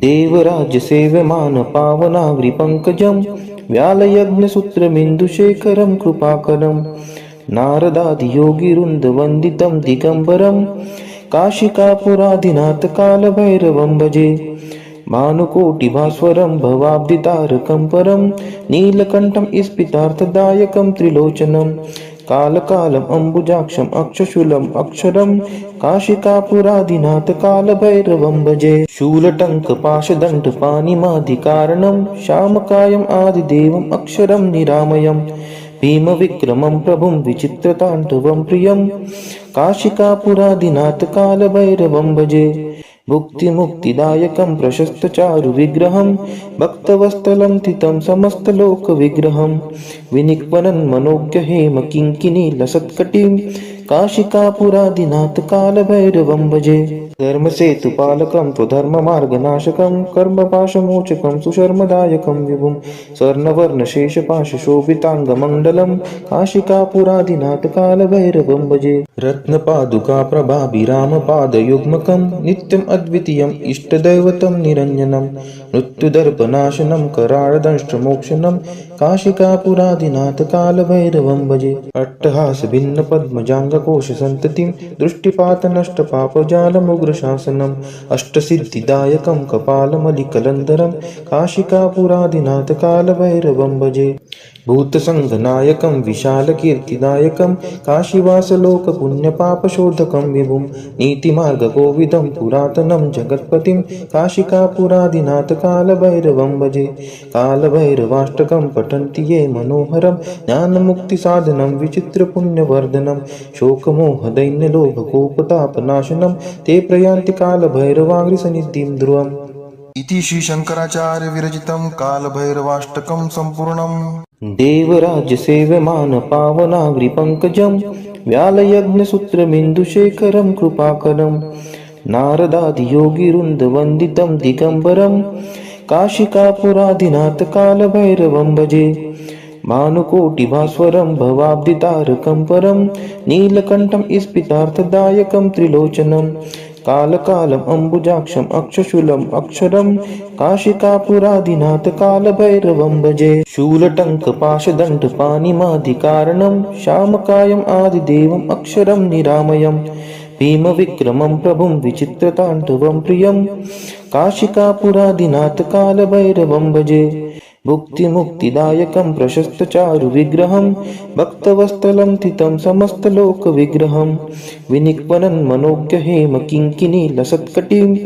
देवराज्यसेव्यमान पावनाग्रिपङ्कजं व्यालयज्ञसूत्रमिन्दुशेखरं कृपाकरं नारदादियोगिवृन्दवन्दितं दिगम्बरं काशिकापुरादिनाथकालभैरवं भजे। भानुकोटिभास्वरं भवाब्धितारकं परं नीलकण्ठं स्फितार्थदायकं त्रिलोचनं कालकालम् अम्बुजाक्षम् अक्षशूलम् अक्षरं काशिकापुरादिनाथकालभैरवं भजे। शूलटङ्कपाशदण्डपाणिमादिकारणं श्यामकायम् आदिदेवम् अक्षरं निरामयम् भीमविक्रमं प्रभुं विचित्रताण्डवं प्रियं काशिकापुरादिनाथकालभैरवं भजे। भुक्तिमुक्तिदायकं प्रशस्तचारुविग्रहं भक्तवत्सलं तितं समस्तलोकविग्रहं विनिक्वनं मनोज्ञहेम किङ्किणीलसत्कटिं काशिकापुरादिनाथकालभैरवं भजे। धर्मसेतुपालकं त्वधर्ममार्गनाशकं कर्मपाशमोचकं सुशर्मदायकं विभुं स्वर्णवर्णशेषपाशशोभिताङ्गमण्डलं काशिकापुरादिनाथकालभैरवं भजे। रत्नपादुकाप्रभाभिरामपादयुग्मकं नित्यम् अद्वितीयम् इष्टदैवतं निरञ्जनं मृत्युदर्पनाशनं कराळदंष्ट्रमोक्षणं काशिकापुरादिनाथकालभैरवं भजे। अट्टहासभिन्नपद्मजाङ्गकोशसन्ततिं दृष्टिपातनष्टपापजालमुग्रशासनम् अष्टसिद्धिदायकं कपालमलिकलन्धरं काशिकापुरादिनाथकालभैरवं भजे। भूतसङ्घनायकं विशालकीर्तिदायकं काशीवासलोकपुण्यपापशोधकं विभुं नीतिमार्गकोविदं पुरातनं जगत्पतिं काशिकापुरादिनाथकालभैरवं भजे। कालभैरवाष्टकं पठन्ति ये मनोहरं ज्ञानमुक्तिसाधनं विचित्रपुण्यवर्धनं शोकमोहदैन्यलोभकोपतापनाशनं ते प्रयान्ति कालभैरवाङ्घ्रिसन्निधिं ध्रुवम्। इति श्री शंकराचार्य विरचितं कालभैरवाष्टकं सम्पूर्णम्। देवराज्यसेव्यमान पावनाग्रिपङ्कजं व्यालयज्ञसूत्रमिन्दुशेखरं कृपाकरं नारदादियोगिवृन्दवन्दितं दिगम्बरं काशिकापुरादिनाथकालभैरवं भजे। भानुकोटिभास्वरं भवाब्धितारकं परं नीलकण्ठं स्फितार्थदायकं त्रिलोचनं कालकालम् अम्बुजाक्षम् अक्षशूलम् अक्षरं काशिकापुरादिनाथकालभैरवं भजे। शूलटङ्कपाशदण्डपाणिमादिकारणं श्यामकायम् आदिदेवम् अक्षरं निरामयम् भीमविक्रमं प्रभुं विचित्रताण्डवं प्रियं काशिकापुरादिनाथकालभैरवं भजे। भुक्तिमुक्तिदायकं प्रशस्तचारुविग्रहं भक्तवत्सलं तितं समस्तलोकविग्रहं विनिक्वनं मनोज्ञहेम किङ्किणीलसत्कटिं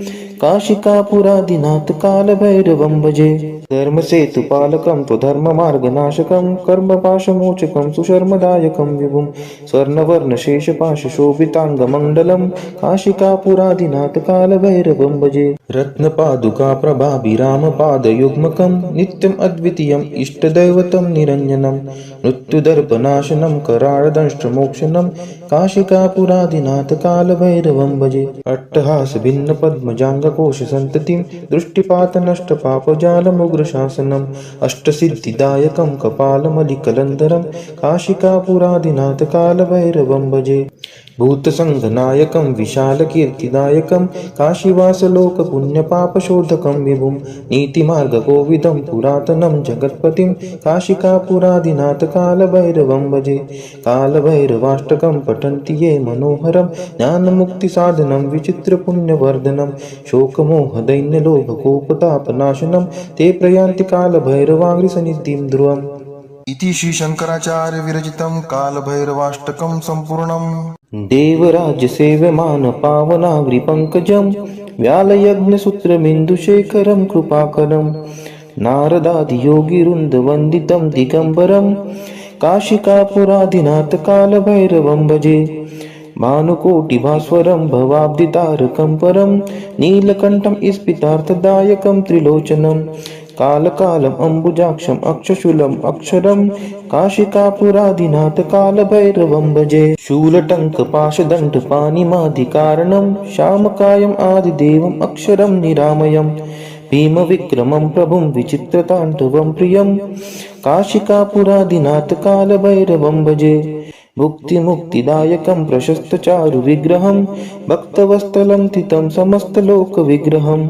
काशिकापुरादिनाथकालभैरवं भजे। धर्मसेतुपालकं त्वधर्ममार्गनाशकं कर्मपाशमोचकं सुशर्मदायकं विभुं स्वर्णवर्णशेषपाशशोभिताङ्गमण्डलं काशिकापुरादिनाथकालभैरवं भजे। रत्नपादुकाप्रभाभिरामपादयुग्मकं नित्यम् अद्वितीयम् इष्टदैवतं निरञ्जनं मृत्युदर्पनाशनं कराळदंष्ट्रमोक्षणं काशिकापुरादिनाथकालभैरवं भजे। अट्टहासभिन्नपद्मजाङ्गकोशसन्ततिं दृष्टिपातनष्टपापजालमुग्रशासनम् अष्टसिद्धिदायकं कपालमलिकलन्धरं काशिकापुरादिनाथकालभैरवं भजे। भूतसङ्घनायकं विशालकीर्तिदायकं काशीवासलोकपुण्यपापशोधकं विभुं नीतिमार्गकोविदं पुरातनं जगत्पतिं काशिकापुरादिनाथकालभैरवं भजे। कालभैरवाष्टकं पठन्ति ये मनोहरं ज्ञानमुक्तिसाधनं विचित्रपुण्यवर्धनं शोकमोहदैन्यलोभकोपतापनाशनं ते प्रयान्ति कालभैरवाङ्घ्रिसन्निधिं ध्रुवम्। इति श्री शंकराचार्य विरचितं कालभैरवाष्टकं सम्पूर्णम्। देवराज्यसेव्यमान पावनाग्रिपङ्कजं व्यालयज्ञसूत्रमिन्दुशेखरं कृपाकरं नारदादियोगिवृन्दवन्दितं दिगम्बरं काशिकापुरादिनाथकालभैरवं भजे। भानुकोटिभास्वरं भवाब्धितारकं परं नीलकण्ठं स्फितार्थदायकं त्रिलोचनं कालकालम् अम्बुजाक्षम् अक्षशूलम् अक्षरं काशिकापुरादिनाथकालभैरवं भजे। शूलटङ्कपाशदण्डपाणिमादिकारणं श्यामकायम् आदिदेवम् अक्षरं निरामयम् भीमविक्रमं प्रभुं विचित्रताण्डवं प्रियं काशिकापुरादिनाथकालभैरवं भजे। भुक्तिमुक्तिदायकं प्रशस्तचारुविग्रहं भक्तवत्सलं स्थितं समस्तलोकविग्रहं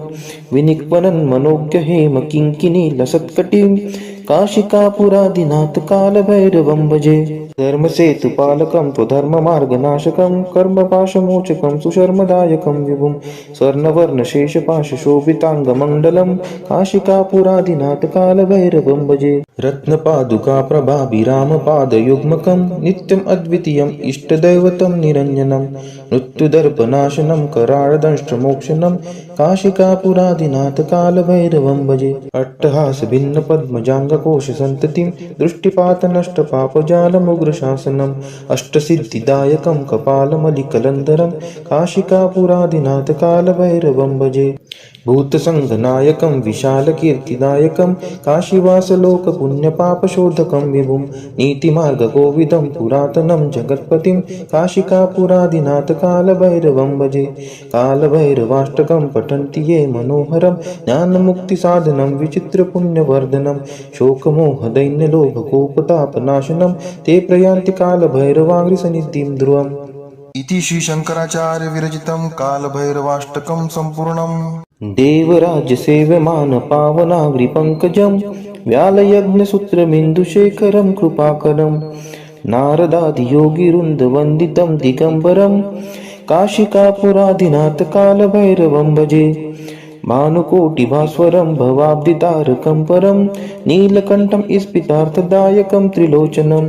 विनिक्वनं मनोज्ञहेम किङ्किणीलसत्कटिं काशिकापुरादिनाथ कालभैरवं भजे। धर्मसेतुपालकं त्वधर्ममार्गनाशकं कर्मपाशमोचकं सुशर्मदायकं विभुं स्वर्णवर्णशेषपाशशोभिताङ्गमण्डलं काशिकापुरादिनाथ कालभैरवं भजे। रत्नपादुकाप्रभाभिरामपादयुग्मकं नित्यम् अद्वितीयम् इष्टदैवतं निरञ्जनं मृत्युदर्पनाशनं कराळदंष्ट्रमोक्षणं काशिकापुरादिनाथ कालभैरवं भजे। अट्टहासभिन्नपद्मजाङ्गकोशसन्ततिं दृष्टिपातनष्टपापजालमुग्रशासनम् अष्टसिद्धिदायकं कपालमलिकलन्धरं काशिकापुरादिनाथ कालभैरवं भजे। भूतसङ्घनायकं विशालकीर्तिदायकं काशीवासलोकपुण्यपापशोधकं विभुं नीतिमार्गकोविदं पुरातनं जगत्पतिं काशिकापुरादिनाथ कालभैरवं भजे। कालभैरवाष्टकं पठन्ति ये मनोहरं ज्ञानमुक्तिसाधनं विचित्रपुण्यवर्धनं शोकमोहदैन्यलोभकोपतापनाशनं ते प्रयान्ति कालभैरवाङ्घ्रिसन्निधिं ध्रुवम्। इति श्रीशङ्कराचार्य विरचितं कालभैरवाष्टकं सम्पूर्णम्। देवराजसेव्यमान पावनाग्रिपङ्कजं व्यालयज्ञसूत्रमिन्दुशेखरं कृपाकरं नारदादियोगिवृन्दवन्दितं दिगम्बरं काशिकापुरादिनाथ कालभैरवं भजे। भानुकोटिभास्वरं भवाब्धितारकं परं नीलकण्ठं स्फितार्थदायकं त्रिलोचनं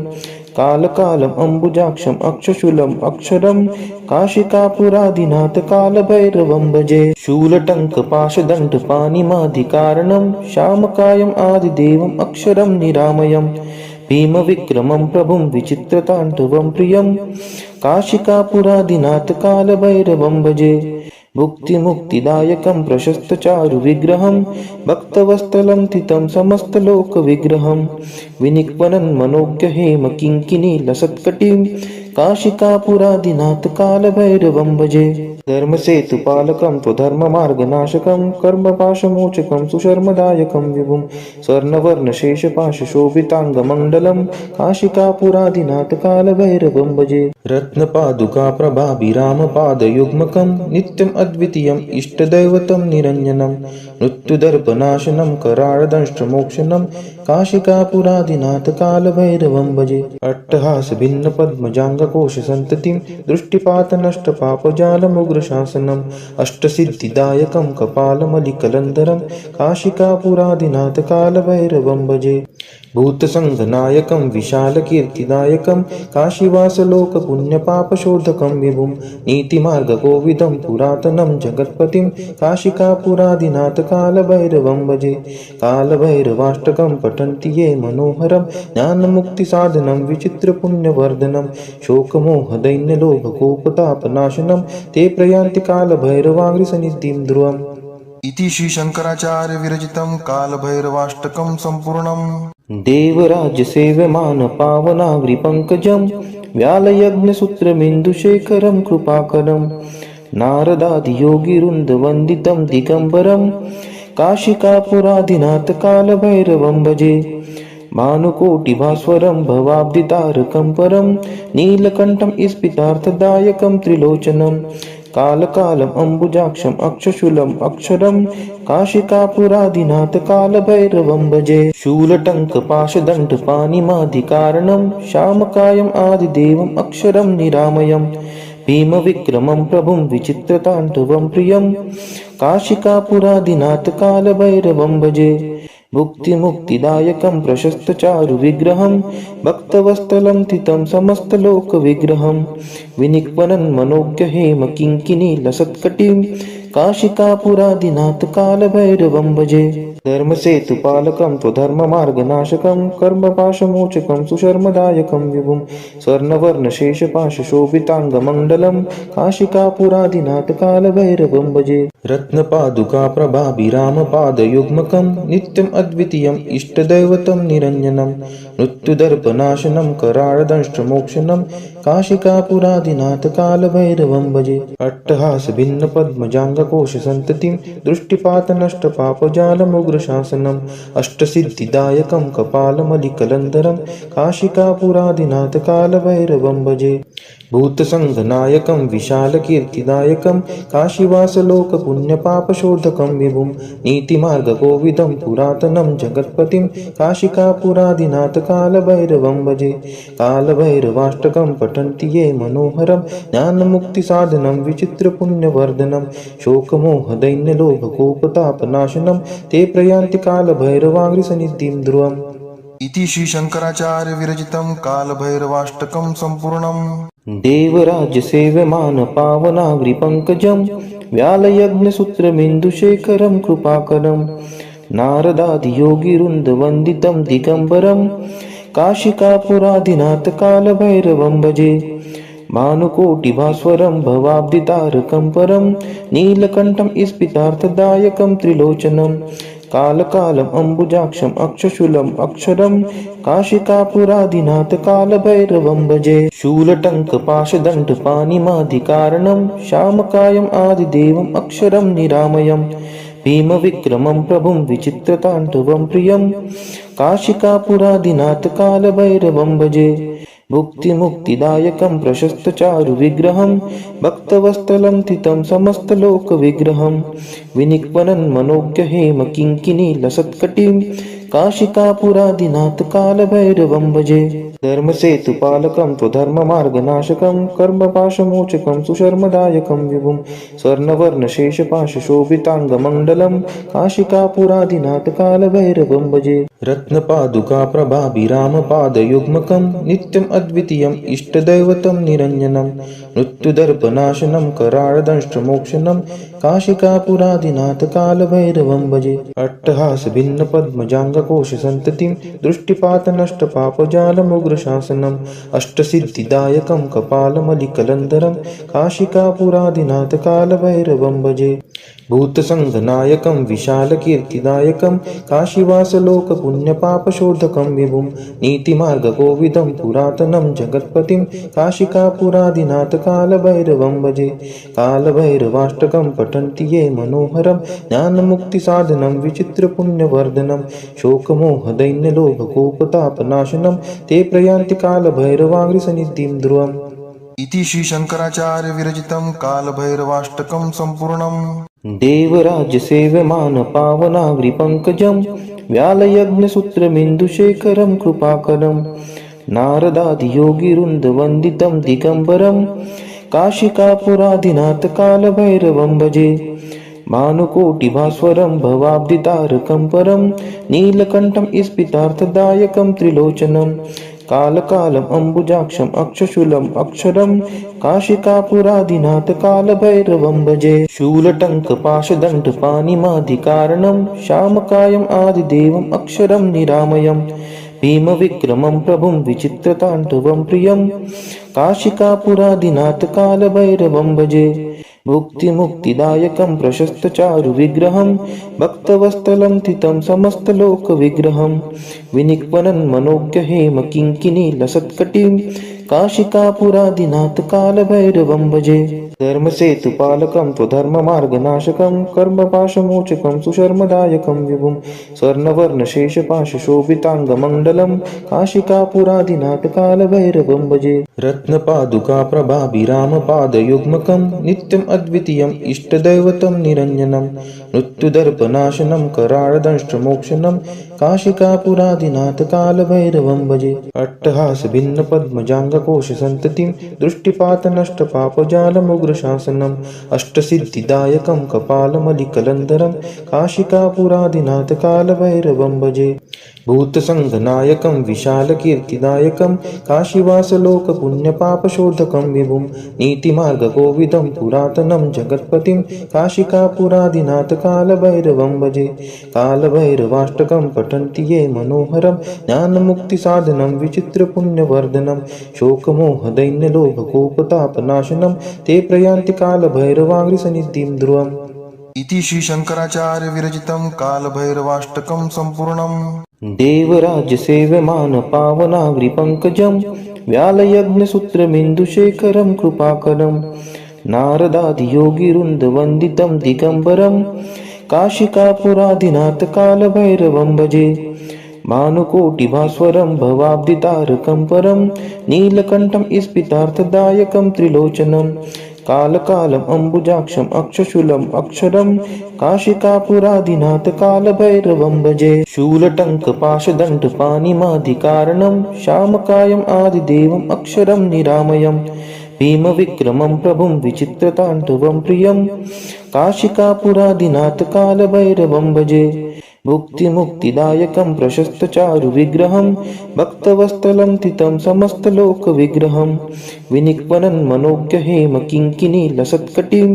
कालकालम् अम्बुजाक्षम् अक्षशूलम् अक्षरं काशिकापुरादिनाथ कालभैरवं भजे। शूलटङ्कपाशदण्डपाणिमादिकारणं श्यामकायम् आदिदेवम् अक्षरं निरामयं भीमविक्रमं प्रभुं विचित्रताण्डवं प्रियं काशिकापुरादिनाथ कालभैरवं भजे। भुक्तिमुक्तिदायकं प्रशस्तचारुविग्रहं भक्तवत्सलं स्थितं समस्तलोकविग्रहं विनिक्वनं मनोज्ञहेम किङ्किणीलसत्कटिं काशिकापुरादिनाथ कालभैरवं भजे। धर्मसेतुपालकं त्वधर्ममार्गनाशकं कर्मपाशमोचकं सुशर्मदायकं विभुं स्वर्णवर्णशेषपाशशोभिताङ्गमण्डलं काशिकापुरादिनाथ कालभैरवं भजे। रत्नपादुकाप्रभाभिरामपादयुग्मकं नित्यम् अद्वितीयम् इष्टदैवतं निरञ्जनं मृत्युदर्पनाशनं कराळदंष्ट्रमोक्षणं काशिकापुरादिनाथ कालभैरवं भजे। अट्टहासभिन्नपद्मजाङ्गकोशसन्ततिं दृष्टिपातनष्टपापजालमुग्रशासनम् अष्टसिद्धिदायकं कपालमलिकलन्धरं काशिकापुरादिनाथ कालभैरवं भजे। भूतसङ्घनायकं विशालकीर्तिदायकं काशीवासलोकपुण्यपापशोधकं विभुं नीतिमार्गकोविदं पुरातनं जगत्पतिं काशिकापुरादिनाथ कालभैरवं भजे। कालभैरवाष्टकं पठन्ति ये मनोहरं ज्ञानमुक्तिसाधनं विचित्रपुण्यवर्धनं शोकमोहदैन्यलोभकोपतापनाशनं ते प्रयान्ति कालभैरवाङ्घ्रिसन्निधिं ध्रुवम्। इति श्रीशङ्कराचार्य विरचितं कालभैरवाष्टकं सम्पूर्णम्। देवराजसेव्यमान पावनाग्रिपङ्कजं व्यालयज्ञसूत्रमिन्दुशेखरं कृपाकरं नारदादियोगिवृन्दवन्दितं दिगम्बरं काशिकापुरादिनाथ कालभैरवं भजे। भानुकोटिभास्वरं भवाब्धितारकं परं नीलकण्ठं स्फितार्थदायकं त्रिलोचनं कालकालम् अम्बुजाक्षम् अक्षशूलम् अक्षरं काशिकापुरादिनाथ कालभैरवं भजे। शूलटङ्कपाशदण्डपाणिमादिकारणं श्यामकायम् आदिदेवम् अक्षरं निरामयं भीमविक्रमं प्रभुं विचित्रताण्डवं प्रियं काशिकापुरादिनाथ कालभैरवं भजे। भुक्तिमुक्तिदायकं प्रशस्तचारुविग्रहं भक्तवत्सलं स्थितं समस्तलोकविग्रहं विनिक्वनं मनोज्ञहेम किङ्किणीलसत्कटिं काशिकापुरादिनाथ कालभैरवं भजे। धर्मसेतुपालकं त्वधर्ममार्गनाशकं कर्मपाशमोचकं सुशर्मदायकं विभुं स्वर्णवर्णशेषपाशशोभिताङ्गमण्डलं काशिकापुरादिनाथ कालभैरवं भजे। रत्नपादुका प्रभाभिरामपादयुग्मकं नित्यम् अद्वितीयम् इष्टदैवतं निरञ्जनं मृत्युदर्पनाशनं कराळदंष्ट्रमोक्षणं काशिकापुरादिनाथ कालभैरवं भजे। अट्टहासभिन्नपद्मजाङ्गकोशसन्ततिं दृष्टिपातनष्टपापजालमुग्रशासनम् अष्टसिद्धिदायकं कपालमलिकलन्धरं काशिकापुरादिनाथ कालभैरवं भजे। भूतसङ्घनायकं विशालकीर्तिदायकं काशीवासलोकपुण्यपापशोधकं विभुं नीतिमार्गकोविदं पुरातनं जगत्पतिं काशिकापुरादिनाथ कालभैरवं भजे। कालभैरवाष्टकं पठन्ति ये मनोहरं ज्ञानमुक्तिसाधनं विचित्रपुण्यवर्धनं शोकमोहदैन्यलोभकोपतापनाशनं ते प्रयान्ति कालभैरवाङ्घ्रिसन्निधिं ध्रुवम्। इति श्री शंकराचार्य विरचितं कालभैरवाष्टकं सम्पूर्णम्। देवराज्यसेव्यमान पावनाग्रिपङ्कजं व्यालयज्ञसूत्रमिन्दुशेखरं कृपाकरं नारदादियोगिवृन्दवन्दितं दिगम्बरं काशिकापुरादिनाथ कालभैरवं भजे। भानुकोटिभास्वरं भवाब्धितारकं परं नीलकण्ठं स्फितार्थदायकं त्रिलोचनं कालकालम् अम्बुजाक्षम् अक्षशूलम् अक्षरं काशिकापुरादिनाथ कालभैरवं भजे। शूलटङ्कपाशदण्डपाणिमादिकारणं श्यामकायम् आदिदेवम् अक्षरं निरामयम् भीमविक्रमं प्रभुं विचित्रताण्डवं प्रियं काशिकापुरादिनाथ कालभैरवं भजे। भुक्तिमुक्तिदायकं प्रशस्तचारुविग्रहं भक्तवत्सलं स्थितं समस्तलोकविग्रहं विनिक्वनं मनोज्ञहेमकिङ्किणीलसत्कटिं काशिकापुरादिनाथ कालभैरवं भजे। धर्मसेतुपालकं त्वधर्ममार्गनाशकं कर्मपाशमोचकं सुशर्मदायकं विभुं स्वर्णवर्णशेषपाशशोभिताङ्गमण्डलं काशिकापुरादिनाथ कालभैरवं भजे। रत्नपादुका प्रभाभिरामपादयुग्मकं नित्यम् अद्वितीयम् इष्टदैवतं निरञ्जनं मृत्युदर्पनाशनं कराळदंष्ट्रमोक्षणं काशिकापुरादिनाथ कालभैरवं भजे। अट्टहासभिन्नपद्मजाङ्गकोशसन्ततिं दृष्टिपातनष्टपापजालमुग्रशासनम् अष्टसिद्धिदायकं कपालमलिकलन्धरं काशिकापुरादिनाथ कालभैरवं भजे। भूतसङ्घनायकं विशालकीर्तिदायकं काशीवासलोकपुण्यपापशोधकं विभुं नीतिमार्गकोविदं पुरातनं जगत्पतिं काशिकापुरादिनाथ कालभैरवं भजे। कालभैरवाष्टकं पठन्ति ये मनोहरं ज्ञानमुक्तिसाधनं विचित्रपुण्यवर्धनं शोकमोहदैन्यलोभकोपतापनाशनं ते प्रयान्ति कालभैरवाङ्घ्रिसन्निधिं ध्रुवम्। इति श्री शंकराचार्य विरचितं कालभैरवाष्टकं सम्पूर्णम्। देवराज्यसेव्यमान पावनाग्रिपङ्कजं व्यालयज्ञसूत्रमिन्दुशेखरं कृपाकरं नारदादियोगिवृन्दवन्दितं दिगम्बरं काशिकापुरादिनाथ कालभैरवं भजे। इति श्री शंकराचार्य विरचितं कालभैरवाष्टकं सम्पूर्णम्। देवराज्यसेव्यमान पावनाग्रिपङ्कजं व्यालयज्ञसूत्रमिन्दुशेखरं कृपाकरं नारदादियोगिवृन्दवन्दितं दिगम्बरं काशिकापुरादिनाथ कालभैरवं भजे। भानुकोटिभास्वरं भवाब्धितारकं परं नीलकण्ठं स्फितार्थदायकं त्रिलोचनं कालकालम् अम्बुजाक्षम् अक्षशूलम् अक्षरं काशिकापुरादिनाथ कालभैरवं भजे। शूलटङ्कपाशदण्डपाणिमादिकारणं श्यामकायम् आदिदेवम् अक्षरं निरामयम् भीमविक्रमं प्रभुं विचित्रताण्डवं प्रियं काशिकापुरादिनाथ कालभैरवं भजे। भुक्तिमुक्तिदायकं प्रशस्तचारुविग्रहं भक्तवत्सलं स्थितं समस्तलोकविग्रहं विनिक्वनं मनोज्ञहेमकिङ्किणीलसत्कटिं काशिकापुरादिनाथ कालभैरवं भजे। धर्मसेतुपालकं त्वधर्ममार्गनाशकं कर्मपाशमोचकं सुशर्मदायकं विभुं स्वर्णवर्णशेषपाशशोभिताङ्गमण्डलं काशिकापुरादिनाथ कालभैरवं भजे। रत्नपादुका प्रभाभिरामपादयुग्मकं नित्यम् अद्वितीयम् इष्टदैवतं निरञ्जनं मृत्युदर्पनाशनं कराळदंष्ट्रमोक्षणं काशिकापुरादिनाथ कालभैरवं भजे। अट्टहासभिन्नपद्मजाङ्गकोशसन्ततिं दृष्टिपातनष्टपापजालमुग्रशासनम् अष्टसिद्धिदायकं कपालमलिकलन्धरं काशिकापुरादिनाथ कालभैरवं भजे। भूतसङ्घनायकं विशालकीर्तिदायकं काशीवासलोकपुण्यपापशोधकं विभुं नीतिमार्गकोविदं पुरातनं जगत्पतिं काशिकापुरादिनाथ कालभैरवं भजे। कालभैरवाष्टकं पठन्ति ये मनोहरं ज्ञानमुक्तिसाधनं विचित्रपुण्यवर्धनं शोकमोहदैन्यलोभकोपतापनाशनं ते प्रयान्ति कालभैरवाङ्घ्रिसन्निधिं ध्रुवम्। इति श्री शंकराचार्य विरचितं कालभैरवाष्टकं संपूर्णम्। देवराज्यसेव्यमान पावनाग्रिपङ्कजं व्यालयज्ञसूत्रमिन्दुशेखरं कृपाकरं नारदादियोगिवृन्दवन्दितं दिगम्बरं काशिकापुरादिनाथकालभैरवं भजे। भानुकोटिभास्वरं भवाब्धितारकं परं नीलकण्ठं स्फितार्थदायकं त्रिलोचनं कालकालम् अम्बुजाक्षम् अक्षशूलम् अक्षरं काशिकापुरादिनाथ कालभैरवं भजे। शूलटङ्कपाशदण्डपाणिमादिकारणं श्यामकायम् आदिदेवम् अक्षरं निरामयम् भीमविक्रमं प्रभुं विचित्रताण्डवं प्रियं काशिकापुरादिनाथ कालभैरवं भजे। भुक्तिमुक्तिदायकं प्रशस्तचारुविग्रहं भक्तवत्सलं तितं समस्तलोकविग्रहं विनिक्वनं मनोज्ञहेम किङ्किणीलसत्कटिं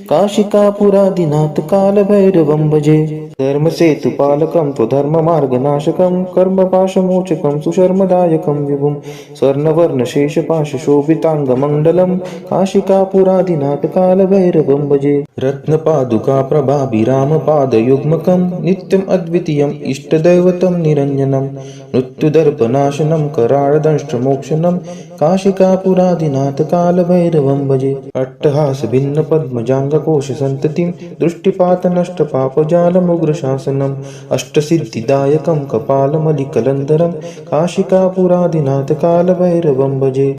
काशिकापुरादिनाथ कालभैरवं भजे। धर्मसेतुपालकं त्वधर्ममार्गनाशकं कर्मपाशमोचकं सुशर्मदायकं विभुं स्वर्णवर्णशेषपाशशोभिताङ्गमण्डलं काशिकापुरादिनाथ कालभैरवं भजे। रत्नपादुकाप्रभाभिरामपादयुग्मकं नित्यम् अद्वितीयम् इष्टदैवतं निरञ्जनं मृत्युदर्पनाशनं कराळदंष्ट्रमोक्षणं काशिकापुरादिनाथ कालभैरवं भजे। अट्टहासभिन्नपद्मजाङ्गकोशसन्ततिं दृष्टिपातनष्टपापजालमुग्रशासनम् अष्टसिद्धिदायकं कपालमलिकलन्धरं काशिकापुरादिनाथ कालभैरवं भजे।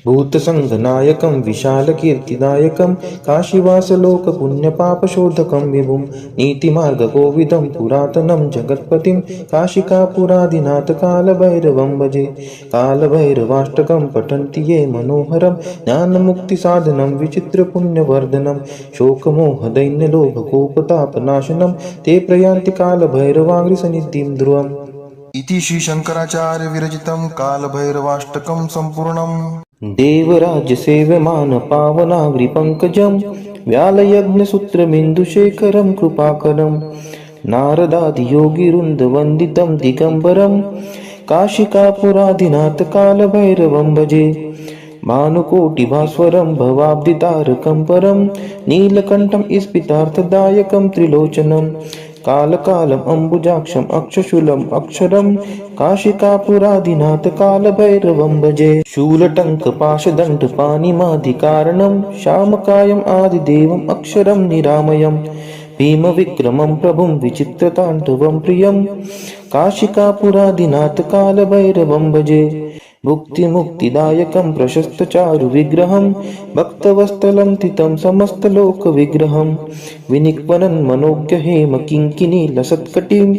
भूतसङ्घनायकं विशालकीर्तिदायकं काशीवासलोकपुण्यपापशोधकं विभुं नीतिमार्गकोविदं पुरातनं जगत्पतिं काशिकापुरादिनाथ कालभैरवं भजे। कालभैरवाष्टकं पठन्ति ये मनोहरं ज्ञानमुक्तिसाधनं विचित्रपुण्यवर्धनं शोकमोहदैन्यलोभकोपतापनाशनं ते प्रयान्ति कालभैरवाङ्घ्रिसन्निधिं ध्रुवम्। इति श्री शंकराचार्य विरचितं कालभैरवाष्टकं संपूर्णम्। देवराज्यसेव्यमान पावनाग्रिपङ्कजं व्यालयज्ञसूत्रमिन्दुशेखरं कृपाकरं नारदादियोगिवृन्दवन्दितं दिगम्बरं काशिकापुरादिनाथ कालभैरवं भजे। भानुकोटिभास्वरं भवाब्धितारकं परं नीलकण्ठं स्फितार्थदायकं त्रिलोचनं कालकालम् अम्बुजाक्षम् अक्षशूलम् अक्षरं काशिकापुरादिनाथ कालभैरवं भजे। शूलटङ्कपाशदण्डपाणिमादिकारणं श्यामकायम् आदिदेवम् अक्षरं निरामयम् भीमविक्रमं प्रभुं विचित्रताण्डवं प्रियं काशिकापुरादिनाथ कालभैरवं भजे। भुक्तिमुक्तिदायकं प्रशस्तचारुविग्रहं भक्तवत्सलं तितं समस्तलोकविग्रहं विनिक्वनं मनोज्ञहेम किङ्किणीलसत्कटिं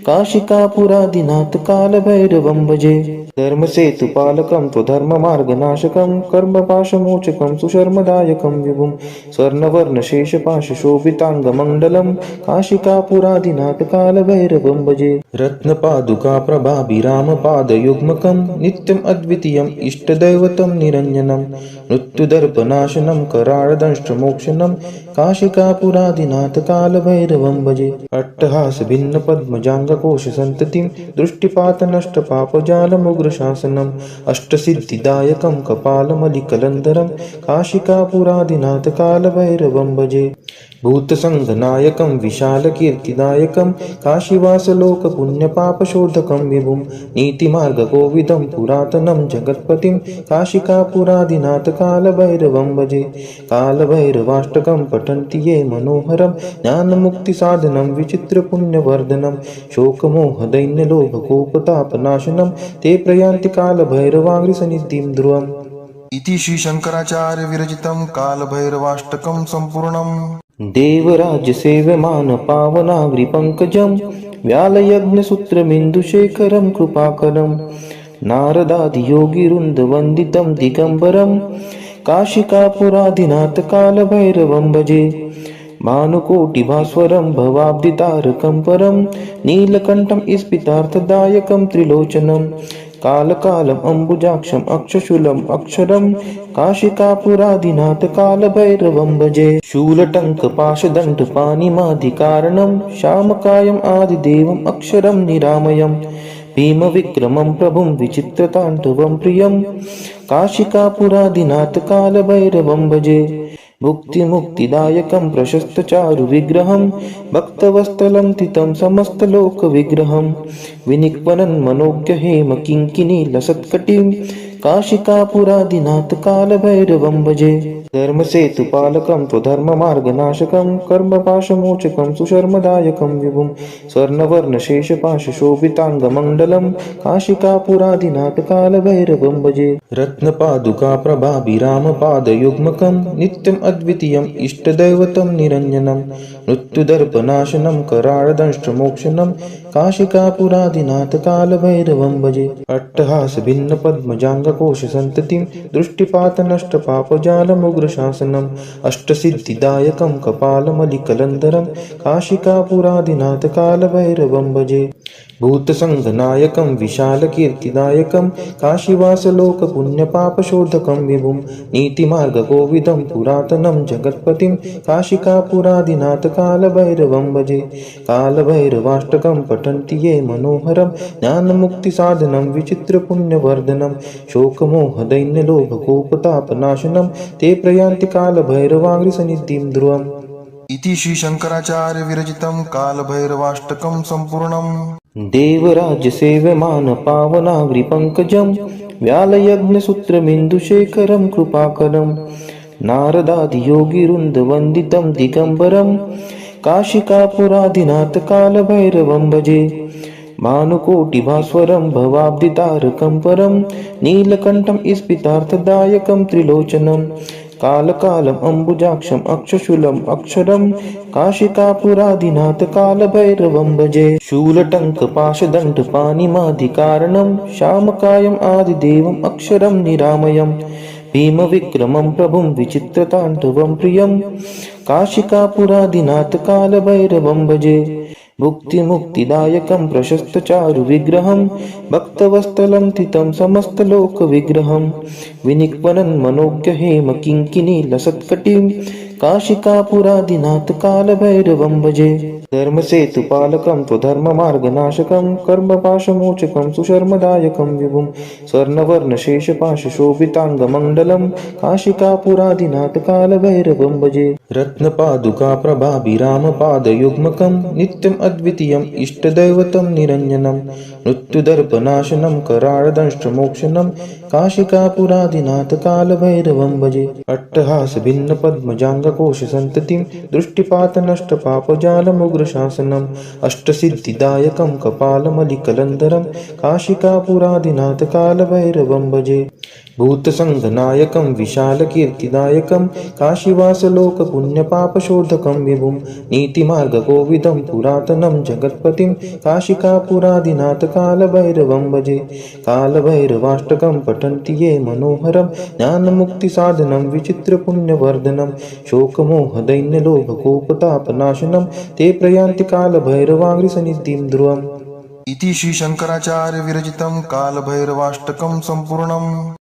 काशिकापुरादिनाथ कालभैरवं भजे। धर्मसेतुपालकं त्वधर्ममार्गनाशकं कर्मपाशमोचकं सुशर्मदायकं विभुं स्वर्णवर्णशेषपाशशोभिताङ्गमण्डलं काशिकापुरादिनाथ कालभैरवं भजे। रत्नपादुकाप्रभाभिरामपादयुग्मकं नित्यम् अद्वितीयम् इष्टदैवतं निरञ्जनं मृत्युदर्पनाशनं कराळदंष्ट्रमोक्षणं काशिकापुरादिनाथ कालभैरवं भजे। अट्टहासभिन्नपद्मजाङ्गकोशसन्ततिं दृष्टिपातनष्टपापजालमुग्रशासनम् अष्टसिद्धिदायकं कपालमलिकलन्धरं काशिकापुरादिनाथ कालभैरवं भजे। भूतसङ्घनायकं विशालकीर्तिदायकं काशीवासलोकपुण्यपापशोधकं विभुं नीतिमार्गकोविदं पुरातनं जगत्पतिं काशिकापुरादिनाथ कालभैरवं भजे। कालभैरवाष्टकं पठन्ति ये मनोहरं ज्ञानमुक्तिसाधनं विचित्रपुण्यवर्धनं शोकमोहदैन्यलोभकोपतापनाशनं ते प्रयान्ति कालभैरवाङ्घ्रिसन्निधिं ध्रुवम्। इति श्री शंकराचार्य विरचितं कालभैरवाष्टकं संपूर्णम्। देवराज्यसेव्यमान पावनाग्रिपङ्कजं व्यालयज्ञसूत्रमिन्दुशेखरं कृपाकरं नारदादियोगिवृन्दवन्दितं दिगम्बरं काशिकापुरादिनाथ कालभैरवं भजे। भानुकोटिभास्वरं भवाब्धितारकं परं नीलकण्ठं स्फितार्थदायकं त्रिलोचनं कालकालम् अम्बुजाक्षम् अक्षशूलम् अक्षरं काशिकापुरादिनाथ कालभैरवं भजे। शूलटङ्कपाशदण्डपाणिमादिकारणं श्यामकायम् आदिदेवम् अक्षरं निरामयम् भीमविक्रमं प्रभुं विचित्रताण्डवं प्रियं काशिकापुरादिनाथ कालभैरवं भजे। भुक्तिमुक्तिदायकं प्रशस्तचारुविग्रहं भक्तवत्सलं तितं समस्तलोकविग्रहं विनिक्वनं मनोज्ञहेम किङ्किणीलसत्कटिं काशिकापुरादिनाथ कालभैरवं भजे। धर्मसेतुपालकं स्वधर्ममार्गनाशकं कर्मपाशमोचकं सुशर्मदायकं विभुं स्वर्णवर्णशेषपाशशोभिताङ्गमण्डलं काशिकापुरादिनाथ कालभैरवं भजे। रत्नपादुकाप्रभाभिरामपादयुग्मकं नित्यम् अद्वितीयम् इष्टदैवतं निरञ्जनं मृत्युदर्पनाशनं कराळदंष्ट्रमोक्षणं काशिकापुरादिनाथ कालभैरवं भजे। अट्टहासभिन्नपद्मजाङ्गकोशसन्ततिं दृष्टिपातनष्टपापजालमुग्रशासनम् अष्टसिद्धिदायकं कपालमलिकलन्धरं काशिकापुरादिनाथ कालभैरवं भजे। भूतसङ्घनायकं विशालकीर्तिदायकं काशीवासलोकपुण्यपापशोधकं विभुं नीतिमार्गकोविदं पुरातनं जगत्पतिं काशिकापुरादिनाथ कालभैरवं भजे। कालभैरवाष्टकं पठन्ति ये मनोहरं ज्ञानमुक्तिसाधनं विचित्रपुण्यवर्धनं शोकमोहदैन्यलोभकोपतापनाशनं ते प्रयान्ति कालभैरवाङ्घ्रिसन्निधिं ध्रुवम्। इति श्री शंकराचार्य विरचितं कालभैरवाष्टकं सम्पूर्णम्। देवराज्यसेव्यमानपावनाग्रिपङ्कजं व्यालयज्ञसूत्रमिन्दुशेखरं कृपाकरं नारदादियोगिवृन्दवन्दितं दिगम्बरं काशिकापुरादिनाथ कालभैरवं भजे। भानुकोटिभास्वरं भवाब्धितारकं परं नीलकण्ठं स्फितार्थदायकं त्रिलोचनं कालकालम् अम्बुजाक्षम् अक्षशूलम् अक्षरं काशिकापुरादिनाथ कालभैरवं भजे। शूलटङ्कपाशदण्डपाणिमादिकारणं श्यामकायम् आदिदेवम् अक्षरं निरामयं भीमविक्रमं प्रभुं विचित्रताण्डवं प्रियं काशिकापुरादिनाथ कालभैरवं भजे। भुक्तिमुक्तिदायकं प्रशस्तचारुविग्रहं भक्तवत्सलं तितं समस्तलोकविग्रहं विनिक्वनं मनोज्ञहेम किङ्किणीलसत्कटिं काशिकापुरादिनाथ कालभैरवं भजे। धर्मसेतुपालकं स्वधर्ममार्गनाशकं कर्मपाशमोचकं सुशर्मदायकं विभुं स्वर्णवर्णशेषपाशशोभिताङ्गमण्डलं काशिकापुरादिनाथ कालभैरवं भजे। रत्नपादुकाप्रभाभिरामपादयुग्मकं नित्यम् अद्वितीयम् इष्टदैवतं निरञ्जनं मृत्युदर्पनाशनं कराळदंष्ट्रमोक्षणं काशिकापुरादिनाथ कालभैरवं भजे। अट्टहासभिन्नपद्मजाङ्गकोशसन्ततिं दृष्टिपातनष्टपापजालमुग्रशासनम् अष्टसिद्धिदायकं कपालमलिकलन्धरं काशिकापुरादिनाथ कालभैरवं भजे। भूतसङ्घनायकं विशालकीर्तिदायकं काशीवासलोकपुण्यपापशोधकं विभुं नीतिमार्गकोविदं पुरातनं जगत्पतिं काशिकापुरादिनाथ कालभैरवं भजे। कालभैरवाष्टकं पठन्ति ये मनोहरं ज्ञानमुक्तिसाधनं विचित्रपुण्यवर्धनं शोकमोहदैन्यलोभकोपतापनाशनं ते प्रयान्ति कालभैरवाङ्घ्रिसन्निधिं ध्रुवम्। इति श्री शंकराचार्य विरचितं कालभैरवाष्टकं सम्पूर्णम्।